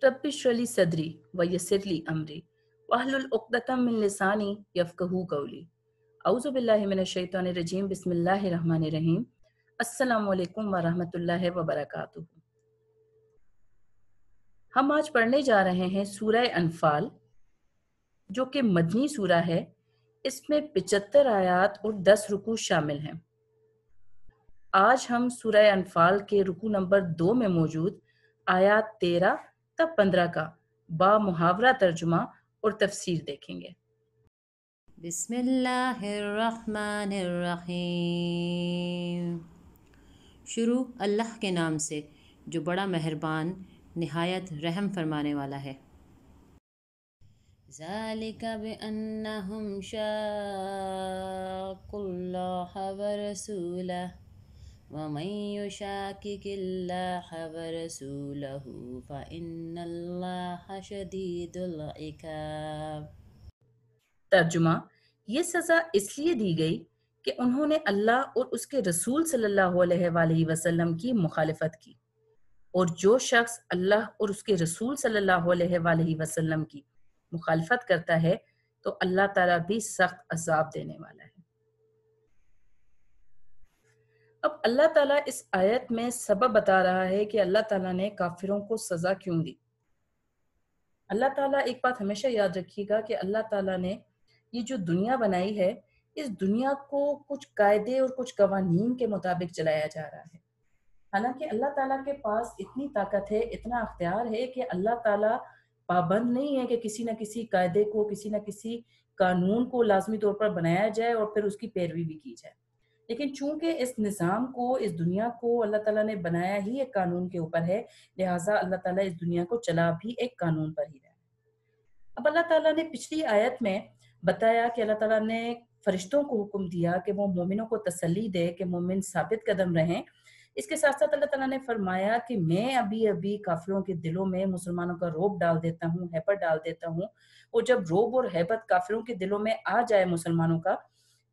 Rabbi इश्रह ली सदरी वयस्सिर ली अमरी वहलुल उक़दतम मिन लिसानी यफ़क़हू क़ौली। औज़ु बिल्लाहि मिनश शैतानिर रजीम। बिस्मिल्लाहिर रहमानिर रहीम। अस्सलामु अलैकुम व रहमतुल्लाहि व बरकातुहू। हम आज पढ़ने जा रहे हैं सूरह अनफाल, जो कि मदनी सूरा है। इसमें 75 आयात और 10 रुकू शामिल हैं। आज हम सूरह अनफाल के रुकू नंबर 2 में मौजूद आयात 13 तक 15 का बामुहावरा तर्जुमा और तफसीर देखेंगे। बिस्मिल्लाहिर्रहमानिर्रहीम। शुरू अल्लाह के नाम से जो बड़ा मेहरबान निहायत रहम फरमाने वाला है। ज़ालिका बिअन्नहुम शाक़ुल्लाह व रसूलह व मन युशाक़िक़िल्लाह व रसूलहु फ़इन्नल्लाह शदीदुल इक़ाब। तर्जुमा: ये सज़ा इसलिए दी गई कि उन्होंने अल्लाह और उसके रसूल सल्लल्लाहु अलैहि वसल्लम की मुखालिफत की, और जो शख्स अल्लाह और उसके रसूल सल्लल्लाहु अलैहि वसल्लम की मुखालिफत करता है तो अल्लाह ताला भी सख्त अज़ाब देने वाला है। अब अल्लाह ताला इस आयत में सबब बता रहा है कि अल्लाह ताला ने काफिरों को सज़ा क्यों दी। अल्लाह ताला, एक बात हमेशा याद रखिएगा कि अल्लाह ताला ने ये जो दुनिया बनाई है, इस दुनिया को कुछ कायदे और कुछ कवानीन के मुताबिक चलाया जा रहा है। हालांकि अल्लाह ताला के पास इतनी ताकत है, इतना अख्तियार है कि अल्लाह ताला पाबंद नहीं है कि किसी न किसी कायदे को, किसी न किसी कानून को लाजमी तौर पर बनाया जाए और फिर उसकी पैरवी भी की जाए। लेकिन चूंकि इस निज़ाम को, इस दुनिया को अल्लाह ताला ने बनाया ही एक कानून के ऊपर है, लिहाजा अल्लाह ताला इस दुनिया को चला भी एक कानून पर ही रहा है। अब अल्लाह ताला ने पिछली आयत में बताया कि अल्लाह ताला ने फरिश्तों को हुक्म दिया कि वो मोमिनों को तसल्ली दे कि मोमिन साबित कदम रहें। इसके साथ साथ अल्लाह ताला ने फरमाया कि मैं अभी अभी काफिरों के दिलों में मुसलमानों का रौब डाल देता हूँ, हैबत डाल देता हूँ। और जब रौब और हैबत काफिरों के दिलों में आ जाए मुसलमानों का,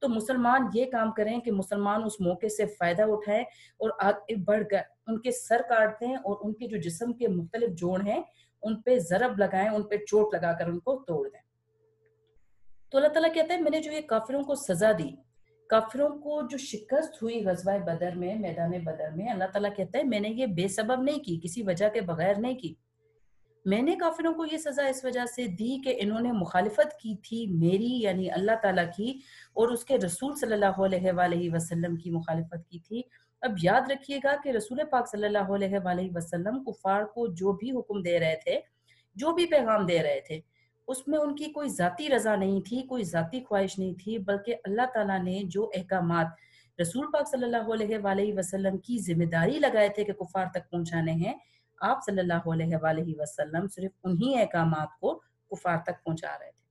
तो मुसलमान ये काम करें कि मुसलमान उस मौके से फ़ायदा उठाएं और आगे बढ़कर उनके सर काट दें और उनके जो जिस्म के मुख्तलिफ जोड़ हैं उन पे ज़रब लगाएं, उन पे चोट लगाकर उनको तोड़ दें। तो अल्लाह ताला कहता है, मैंने जो ये काफिरों को सज़ा दी, काफिरों को जो शिकस्त हुई ग़ज़वा बदर में, मैदान बदर में, अल्लाह ताला कहता है मैंने ये बेसबब नहीं की, किसी वजह के बगैर नहीं की। मैंने काफिरों को ये सज़ा इस वजह से दी कि इन्होंने मुखालिफत की थी मेरी, यानी अल्लाह ताला की, और उसके रसूल सल्लल्लाहु अलैहि वसल्लम की मुखालिफत की थी। अब याद रखिएगा कि रसूल पाक सल्लल्लाहु अलैहि वसल्लम कुफार को जो भी हुक्म दे रहे थे, जो भी पैगाम दे रहे थे, उसमें उनकी कोई ज़ाती रज़ा नहीं थी, कोई ज़ाती ख्वाहिश नहीं थी, बल्कि अल्लाह ताला ने जो अहकामात रसूल पाक सल्लल्लाहु अलैहि वसल्लम की जिम्मेदारी लगाए थे कि कुफार तक पहुंचाने हैं, आप सल्लल्लाहु अलैहि वसल्लम सिर्फ उन्हीं अहकामात को कुफार तक पहुंचा रहे थे।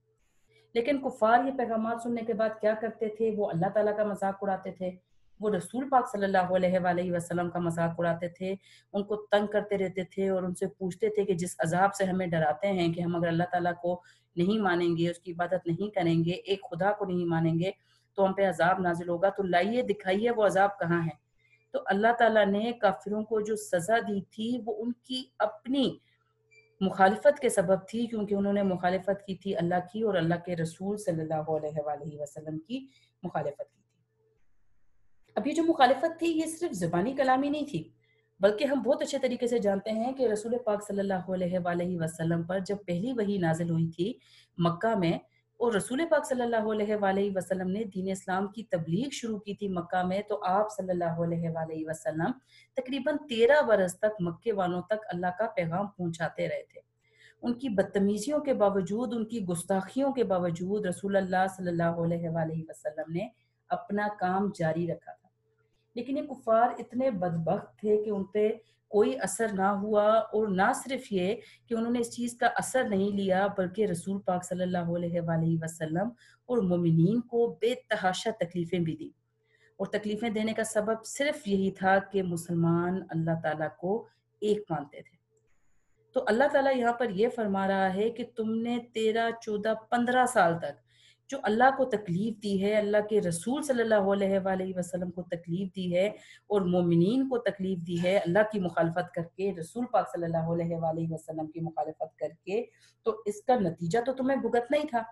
लेकिन कुफार ये पैगामात सुनने के बाद क्या करते थे? वो अल्लाह ताला का मजाक उड़ाते थे, वो रसूल पाक सल्लल्लाहु अलैहि वसल्लम का मजाक उड़ाते थे, उनको तंग करते रहते थे और उनसे पूछते थे कि जिस अजाब से हमें डराते हैं कि हम अगर अल्लाह ताला को नहीं मानेंगे, उसकी इबादत नहीं करेंगे, एक खुदा को नहीं मानेंगे तो हम पे अजाब नाजिल होगा, तो लाइए दिखाइए वो अजाब कहाँ है। तो अल्लाह ताला ने काफिरों को जो सज़ा दी थी वो उनकी अपनी मुखालिफत के सबब थी, क्योंकि उन्होंने मुखालिफत की थी अल्लाह की और अल्लाह के रसूल सल्लल्लाहु अलैहि वसल्लम की मुखालिफत की थी। अब ये जो मुखालिफत थी ये सिर्फ ज़बानी कलामी नहीं थी, बल्कि हम बहुत अच्छे तरीके से जानते हैं कि रसूल पाक सल्लल्लाहु अलैहि वसल्लम पर जब पहली वही नाजिल हुई थी मक्का में, और रसूल पाक सल्लल्लाहु अलैहि वसल्लम ने दीन इस्लाम की तबलीग शुरू की थी मक्का में, तो आप सल्लल्लाहु अलैहि वसल्लम तकरीबन 13 बरस तक मक्के वालों तक अल्लाह का पैगाम पहुंचाते रहे थे। उनकी बदतमीजियों के बावजूद, उनकी गुस्ताखियों के बावजूद रसूलुल्लाह सल्लल्लाहु अलैहि वसल्लम ने अपना काम जारी रखा था। लेकिन ये कुफार इतने बदबख्त थे कि उन पे कोई असर ना हुआ, और ना सिर्फ ये कि उन्होंने इस चीज़ का असर नहीं लिया, बल्कि रसूल पाक सल्लल्लाहु अलैहि वसल्लम और मोमिनीन को बेतहाशा तकलीफ़ें भी दी। और तकलीफ़ें देने का सबब सिर्फ यही था कि मुसलमान अल्लाह ताला को एक मानते थे। तो अल्लाह ताला यहाँ पर ये फरमा रहा है कि तुमने 13, 14, 15 साल तक जो अल्लाह को तकलीफ दी है, अल्लाह के रसूल सल्लल्लाहु अलैहि वसल्लम को तकलीफ दी है और मोमिनीन को तकलीफ दी है अल्लाह की मुखालफत करके, रसूल पाक सल्लल्लाहु अलैहि वसल्लम की मुखालफत करके, तो इसका नतीजा तो तुम्हें भुगतना ही था,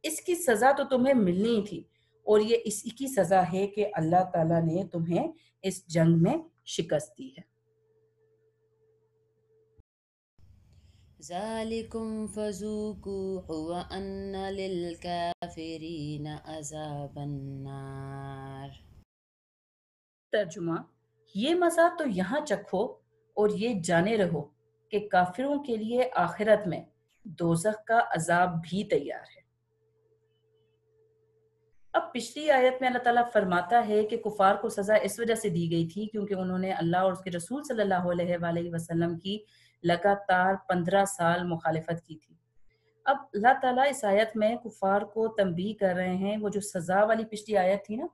इसकी सज़ा तो तुम्हें मिलनी ही थी। और ये इसी की सज़ा है कि अल्लाह ताला ने तुम्हें इस जंग में शिकस्त दी है। ज़ालिकुम फ़ज़ूक़ूहु व अन्न लिलकाफ़िरीन अज़ाबन नार। तर्जुमा, ये मज़ा तो यहाँ चखो और ये जाने रहो कि काफिरों के लिए आखिरत में दोज़ख का अजाब भी तैयार है। अब पिछली आयत में अल्लाह ताला फरमाता है कि कुफार को सज़ा इस वजह से दी गई थी क्योंकि उन्होंने अल्लाह और उसके रसूल सल्लल्लाहु अलैहि वसल्लम की लगातार 15 साल मुखालिफत की थी। अब अल्लाह ताला इस आयत में कुफार को तंबीह कर रहे हैं, वो जो सज़ा वाली पिछली आयत थी ना,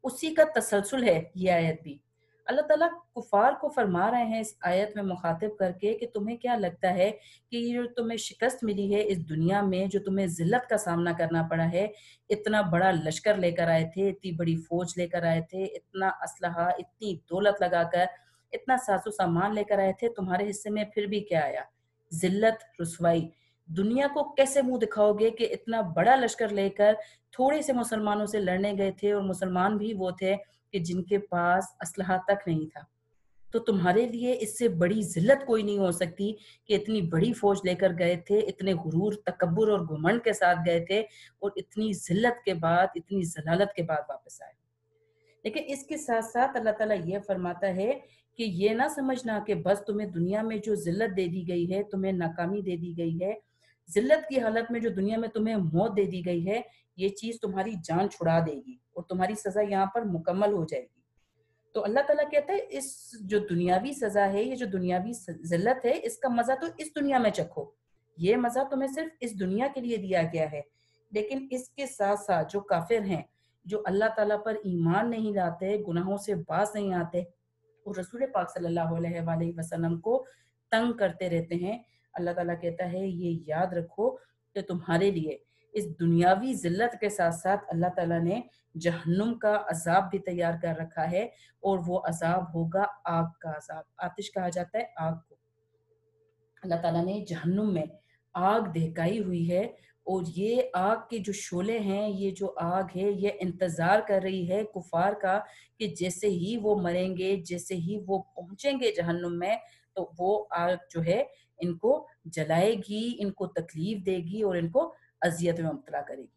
उसी का तसलसल है ये आयत भी। अल्लाह ताला कुफार को फरमा रहे हैं इस आयत में मुखातिब करके कि तुम्हें क्या लगता है कि ये जो तुम्हें शिकस्त मिली है इस दुनिया में, जो तुम्हें ज़िल्लत का सामना करना पड़ा है, इतना बड़ा लश्कर लेकर आए थे, इतनी बड़ी फ़ौज लेकर आए थे, इतना असलहा, इतनी दौलत लगाकर, इतना साज़ो सामान लेकर आए थे, तुम्हारे हिस्से में फिर भी क्या आया? ज़िल्लत, रुसवाई। दुनिया को कैसे मुँह दिखाओगे कि इतना बड़ा लश्कर लेकर थोड़े से मुसलमानों से लड़ने गए थे और मुसलमान भी वो थे कि जिनके पास असलहा तक नहीं था। तो तुम्हारे लिए इससे बड़ी ज़िल्लत कोई नहीं हो सकती कि इतनी बड़ी फ़ौज लेकर गए थे, इतने गुरूर, तकब्बुर और घुमंड के साथ गए थे और इतनी ज़िल्लत के बाद, इतनी ज़लालत के बाद वापस आए। लेकिन इसके साथ-साथ अल्लाह ताला ये फरमाता है कि ये ना समझना कि बस तुम्हें दुनिया में जो ज़िल्लत दे दी गई है, तुम्हें नाकामी दे दी गई है, ज़िल्लत की हालत में जो दुनिया में तुम्हें मौत दे दी गई है, ये चीज़ तुम्हारी जान छुड़ा देगी और तुम्हारी सज़ा यहाँ पर मुकम्मल हो जाएगी। तो अल्लाह ताला कहता है इस जो दुनियावी सज़ा है, ये जो दुनियावी ज़िल्लत है, इसका मज़ा तो इस दुनिया में चखो। ये मज़ा तुम्हें सिर्फ़ इस दुनिया के लिए दिया गया है। लेकिन इसके साथ-साथ जो काफ़िर हैं, जो अल्लाह ताला पर ईमान नहीं लाते, गुनाहों से बाज़ नहीं आते और रसूल पाक सल्लल्लाहु अलैहि वसल्लम को तंग करते रहते हैं, अल्लाह ताला कहता है ये याद रखो कि तुम्हारे लिए इस दुनियावी ज़िल्लत के साथ-साथ अल्लाह ताला ने जहन्नुम का अज़ाब भी तैयार कर रखा है और वो अज़ाब होगा आग का अज़ाब। आतिश कहा जाता है आग को। अल्लाह ताला ने जहन्नुम में आग दहकाई हुई है और ये आग के जो शोले हैं, ये जो आग है, ये इंतज़ार कर रही है कुफ़ार का कि जैसे ही वो मरेंगे, जैसे ही वो पहुँचेंगे जहन्नुम में, तो वो आग जो है इनको जलाएगी, इनको तकलीफ़ देगी और इनको अज़ियत में मुब्तला करेगी।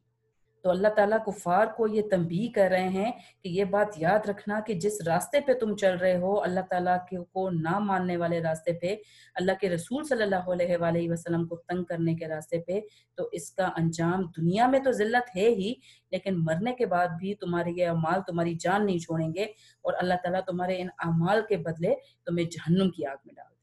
तो अल्लाह ताला कुफ़ार को ये तंबीह कर रहे हैं कि ये बात याद रखना कि जिस रास्ते पे तुम चल रहे हो, अल्लाह ताला के को ना मानने वाले रास्ते पे, अल्लाह के रसूल सल्लल्लाहु अलैहि वसल्लम को तंग करने के रास्ते पे, तो इसका अंजाम दुनिया में तो ज़िल्लत है ही, लेकिन मरने के बाद भी तुम्हारे ये अमाल तुम्हारी जान नहीं छोड़ेंगे और अल्लाह ताला तुम्हारे इन अमाल के बदले तुम्हें जहन्नुम की आग में डाल देगा।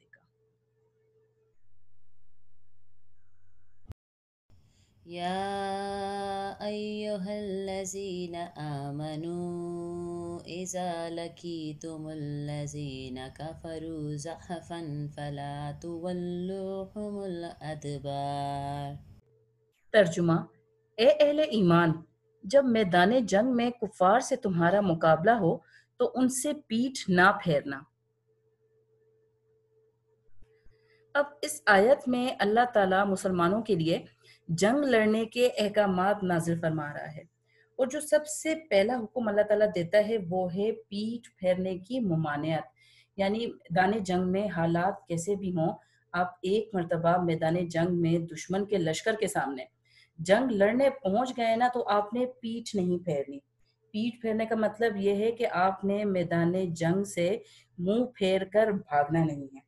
या अय्युहल्लज़ीन आमनू इज़ा लकीतुमुल्लज़ीन कफ़रू ज़हफ़न फ़ला तुवल्लूहुमुल अदबार। तर्जुमा, ए अहले ईमान, जब मैदान जंग में कुफार से तुम्हारा मुकाबला हो तो उनसे पीठ ना फेरना। अब इस आयत में अल्लाह ताला मुसलमानों के लिए जंग लड़ने के अहकामात नाजिल फरमा रहा है और जो सबसे पहला हुक्म अल्लाह ताला देता है वो है पीठ फेरने की मुमानियत। यानी मैदान जंग में हालात कैसे भी हों, आप एक मर्तबा मैदान जंग में दुश्मन के लश्कर के सामने जंग लड़ने पहुंच गए ना, तो आपने पीठ नहीं फेरनी। पीठ फेरने का मतलब ये है कि आपने मैदान जंग से मुंह फेर कर भागना नहीं है।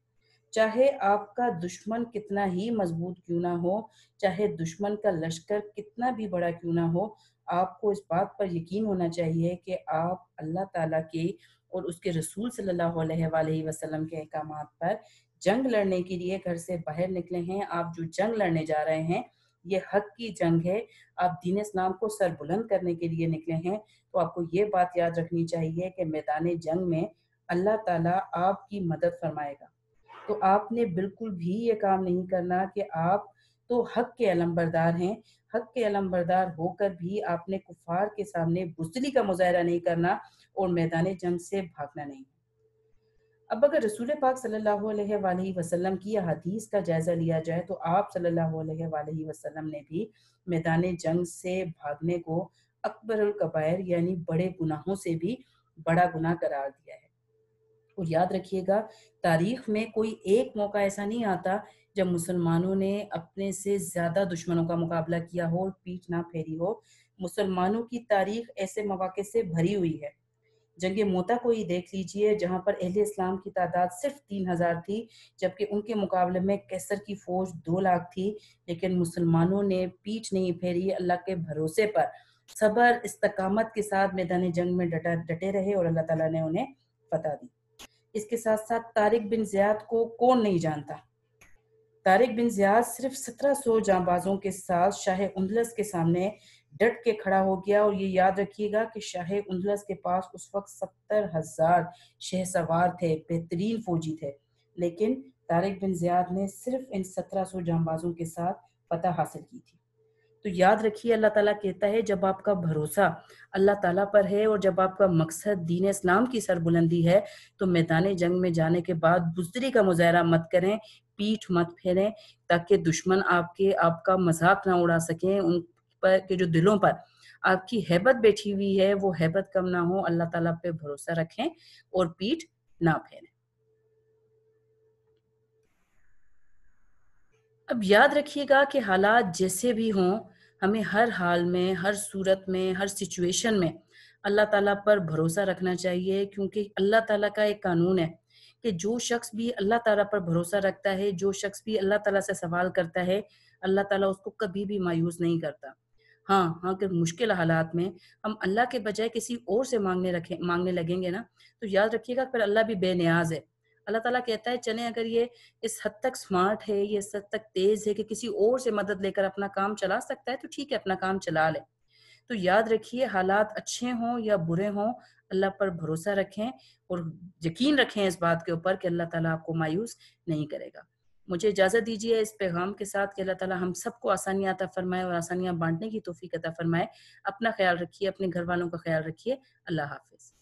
चाहे आपका दुश्मन कितना ही मजबूत क्यों ना हो, चाहे दुश्मन का लश्कर कितना भी बड़ा क्यों ना हो, आपको इस बात पर यकीन होना चाहिए कि आप अल्लाह ताला के और उसके रसूल सल्लल्लाहु अलैहि वसल्लम के अहकामात पर जंग लड़ने के लिए घर से बाहर निकले हैं। आप जो जंग लड़ने जा रहे हैं, ये हक की जंग है। आप दीन इस्लाम को सरबुलंद करने के लिए निकले हैं, तो आपको ये बात याद रखनी चाहिए कि मैदान जंग में अल्लाह ताला आपकी मदद फरमाएगा। तो आपने बिल्कुल भी ये काम नहीं करना कि आप تو حق کے علمبردار ہیں. حق کے علمبردار ہو کر بھی آپ نے کفار کے سامنے بزدلی کا مظاہرہ نہیں کرنا اور میدان جنگ سے بھاگنا نہیں. اب اگر رسول پاک صلی اللہ علیہ وآلہ وسلم کی حدیث کا جائزہ لیا جائے تو آپ صلی اللہ علیہ وآلہ وسلم نے بھی میدان جنگ سے بھاگنے کو اکبر الکبائر یعنی بڑے گناہوں سے بھی بڑا گناہ قرار دیا ہے. اور یاد رکھیے گا، تاریخ میں کوئی ایک موقع ایسا نہیں آتا جب مسلمانوں نے اپنے سے زیادہ دشمنوں کا مقابلہ کیا ہو اور پیٹھ نہ پھیری ہو. مسلمانوں کی تاریخ ایسے مواقع سے بھری ہوئی ہے. جنگ موتا کو ہی دیکھ لیجئے جہاں پر اہل اسلام کی تعداد صرف 3000 تھی، جبکہ ان کے مقابلے میں کیسر کی فوج 2 لاکھ تھی. لیکن مسلمانوں نے پیٹھ نہیں پھیری، اللہ کے بھروسے پر صبر استقامت کے ساتھ میدان جنگ میں ڈٹے رہے اور اللہ تعالیٰ نے انہیں فتح دی. اس کے ساتھ ساتھ طارق بن زیاد کو کون نہیں جانتا؟ طارق بن زیاد صرف 1700 جانبازوں کے ساتھ شاہ اندلس کے سامنے ڈٹ کے کھڑا ہو گیا. اور یہ یاد رکھیے گا کہ شاہ اندلس کے پاس اس وقت 70,000 شہ سوار تھے، بہترین فوجی تھے. لیکن طارق بن زیاد نے صرف ان 1700 جانبازوں کے ساتھ فتح حاصل کی تھی. تو یاد رکھیے، اللہ تعالیٰ کہتا ہے جب آپ کا بھروسہ اللہ تعالیٰ پر ہے اور جب آپ کا مقصد دین اسلام کی سربلندی ہے تو میدان جنگ میں جانے کے بعد بزدلی کا مظاہرہ مت کریں، پیٹھ مت پھیریں، تاکہ دشمن آپ کا مذاق نہ اڑا سکیں. ان پر کے جو دلوں پر آپ کی ہیبت بیٹھی ہوئی ہے وہ ہیبت کم نہ ہو. اللہ تعالیٰ پہ بھروسہ رکھیں اور پیٹھ نہ پھیریں. اب یاد رکھیے گا کہ حالات جیسے بھی ہوں، ہمیں ہر حال میں، ہر صورت میں، ہر سچویشن میں اللہ تعالیٰ پر بھروسہ رکھنا چاہیے. کیونکہ اللہ تعالیٰ کا ایک قانون ہے کہ جو شخص بھی اللہ تعالیٰ پر بھروسہ رکھتا ہے، جو شخص بھی اللہ تعالیٰ سے سوال کرتا ہے، اللہ تعالیٰ اس کو کبھی بھی مایوس نہیں کرتا. ہاں کہ مشکل حالات میں ہم اللہ کے بجائے کسی اور سے مانگنے لگیں گے نا، تو یاد رکھیے گا پھر اللہ بھی بے نیاز ہے. اللہ تعالیٰ کہتا ہے چلیں اگر یہ اس حد تک سمارٹ ہے، یہ اس حد تک تیز ہے کہ کسی اور سے مدد لے کر اپنا کام چلا سکتا ہے، تو ٹھیک ہے اپنا کام چلا لے. تو یاد رکھیے حالات اچھے ہوں یا برے ہوں، اللہ پر بھروسہ رکھیں اور یقین رکھیں اس بات کے اوپر کہ اللہ تعالیٰ آپ کو مایوس نہیں کرے گا. مجھے اجازت دیجیے اس پیغام کے ساتھ کہ اللہ تعالیٰ ہم سب کو آسانیاں عطا فرمائے اور آسانیاں بانٹنے کی توفیق عطا فرمائے. اپنا خیال رکھیے، اپنے گھر والوں کا خیال رکھیے. اللہ حافظ.